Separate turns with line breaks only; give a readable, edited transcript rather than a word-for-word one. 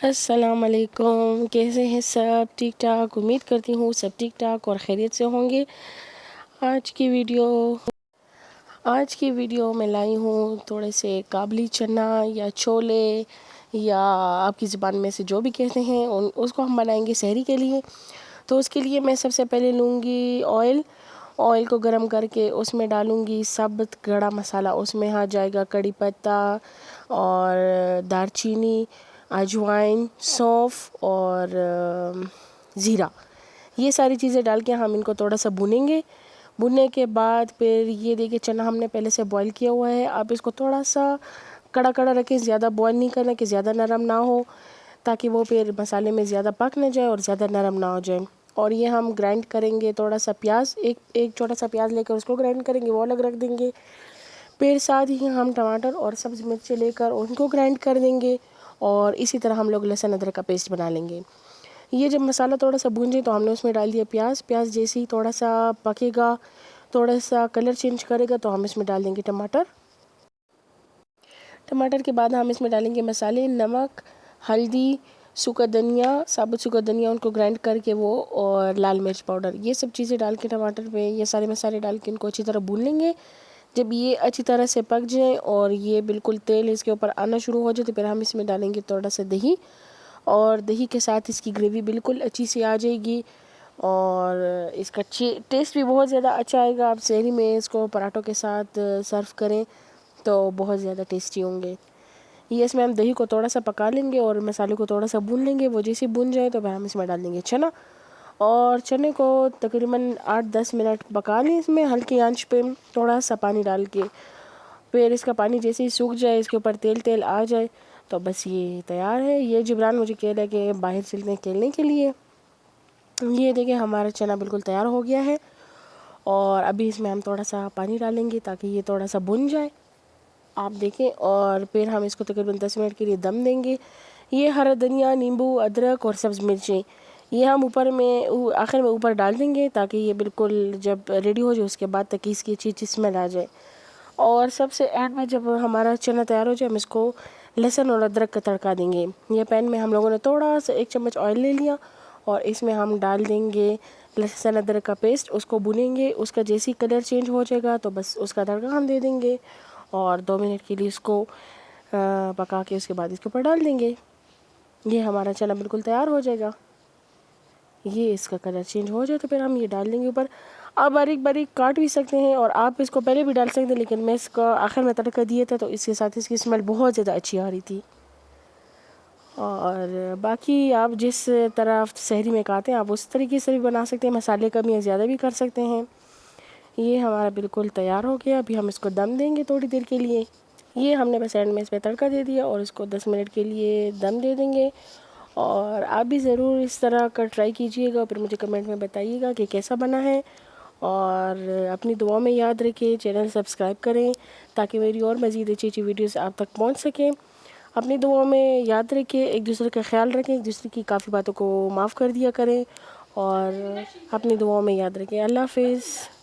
अस्सलाम वालेकुम। कैसे हैं सब? ठीक ठाक। उम्मीद करती हूँ सब ठीक ठाक और खैरियत से होंगे। आज की वीडियो में लाई हूँ थोड़े से काबली चना या छोले या आपकी ज़ुबान में से जो भी कहते हैं उसको हम बनाएंगे सहरी के लिए। तो उसके लिए मैं सबसे पहले लूँगी ऑयल को गरम करके उसमें डालूँगी साबुत खड़ा मसाला। उसमें आ जाएगा कड़ी पत्ता और दालचीनी, अजवाइन, सौंफ और ज़ीरा। ये सारी चीज़ें डाल के हम इनको थोड़ा सा भुनेंगे। भुनने के बाद फिर ये देखिए चना हमने पहले से बॉईल किया हुआ है। आप इसको थोड़ा सा कड़ा कड़ा रखें, ज़्यादा बॉईल नहीं करना कि ज़्यादा नरम ना हो, ताकि वो फिर मसाले में ज़्यादा पक ना जाए और ज़्यादा नरम ना हो जाए। और ये हम ग्राइंड करेंगे थोड़ा सा प्याज, एक छोटा सा प्याज लेकर उसको ग्राइंड करेंगे, वो अलग रख देंगे। फिर साथ ही हम टमाटर और सब्ज़ मिर्ची लेकर उनको ग्राइंड कर देंगे। और इसी तरह हम लोग लहसुन अदरक का पेस्ट बना लेंगे। ये जब मसाला थोड़ा सा भून जाए तो हमने उसमें डाल दिया प्याज जैसे ही थोड़ा सा पकेगा, थोड़ा सा कलर चेंज करेगा तो हम इसमें डाल देंगे टमाटर के बाद हम इसमें डालेंगे मसाले, नमक, हल्दी, सूखा धनिया, साबुत सूखा धनिया उनको ग्राइंड करके वो, और लाल मिर्च पाउडर। ये सब चीज़ें डाल के टमाटर पे ये सारे मसाले डाल के इनको अच्छी तरह भून लेंगे। जब ये अच्छी तरह से पक जाए और ये बिल्कुल तेल इसके ऊपर आना शुरू हो जाए तो फिर हम इसमें डालेंगे थोड़ा सा दही, और दही के साथ इसकी ग्रेवी बिल्कुल अच्छी सी आ जाएगी और इसका टेस्ट भी बहुत ज़्यादा अच्छा आएगा। आप सहरी में इसको पराठों के साथ सर्व करें तो बहुत ज़्यादा टेस्टी होंगे। ये इसमें हम दही को थोड़ा सा पका लेंगे और मसाले को थोड़ा सा भून लेंगे। वो जैसे भून जाए तो फिर हम इसमें डाल देंगे चना, और चने को तकरीबन 8-10 मिनट पका लें इसमें हल्की आंच पे थोड़ा सा पानी डाल के। फिर इसका पानी जैसे ही सूख जाए, इसके ऊपर तेल तेल आ जाए तो बस ये तैयार है। ये जिब्रान मुझे कह रहा है कि बाहर चलते हैं खेलने के लिए। ये देखिए हमारा चना बिल्कुल तैयार हो गया है और अभी इसमें हम थोड़ा सा पानी डालेंगे ताकि ये थोड़ा सा भुन जाए, आप देखें। और फिर हम इसको तकरीबन 10 मिनट के लिए दम देंगे। ये हरा धनिया, नींबू, अदरक और सब्ज़ मिर्चें ये हम आखिर में ऊपर डाल देंगे ताकि ये बिल्कुल जब रेडी हो जाए उसके बाद तक इसकी अच्छी स्मेल आ जाए। और सबसे एंड में जब हमारा चना तैयार हो जाए हम इसको लहसुन और अदरक का तड़का देंगे। ये पैन में हम लोगों ने थोड़ा सा 1 चम्मच ऑयल ले लिया और इसमें हम डाल देंगे लहसुन अदरक का पेस्ट। उसको भुनेंगे, उसका जैसे ही कलर चेंज हो जाएगा तो बस उसका तड़का हम दे देंगे और 2 मिनट के लिए इसको पका के उसके बाद इसके ऊपर डाल देंगे। ये हमारा चना बिल्कुल तैयार हो जाएगा। ये इसका कलर चेंज हो जाए तो फिर हम ये डाल देंगे ऊपर। आप बारीक बारीक काट भी सकते हैं और आप इसको पहले भी डाल सकते हैं, लेकिन मैं इसका आखिर में तड़का दिया था तो इसके साथ इसकी स्मेल बहुत ज़्यादा अच्छी आ रही थी। और बाकी आप जिस तरह सहरी में खाते हैं आप उस तरीके से भी बना सकते हैं, मसाले कम या ज़्यादा भी कर सकते हैं। ये हमारा बिल्कुल तैयार हो गया। अभी हम इसको दम देंगे थोड़ी देर के लिए। ये हमने बस एंड में इसमें तड़का दे दिया और इसको 10 मिनट के लिए दम दे देंगे। और आप भी ज़रूर इस तरह का ट्राई कीजिएगा, फिर मुझे कमेंट में बताइएगा कि कैसा बना है। और अपनी दुआ में याद रखें, चैनल सब्सक्राइब करें ताकि मेरी और मज़ीद अच्छी अच्छी वीडियोस आप तक पहुंच सकें। अपनी दुआ में याद रखें, एक दूसरे का ख्याल रखें, एक दूसरे की काफ़ी बातों को माफ़ कर दिया करें और अपनी दुआओं में याद रखें। अल्लाह हाफिज़।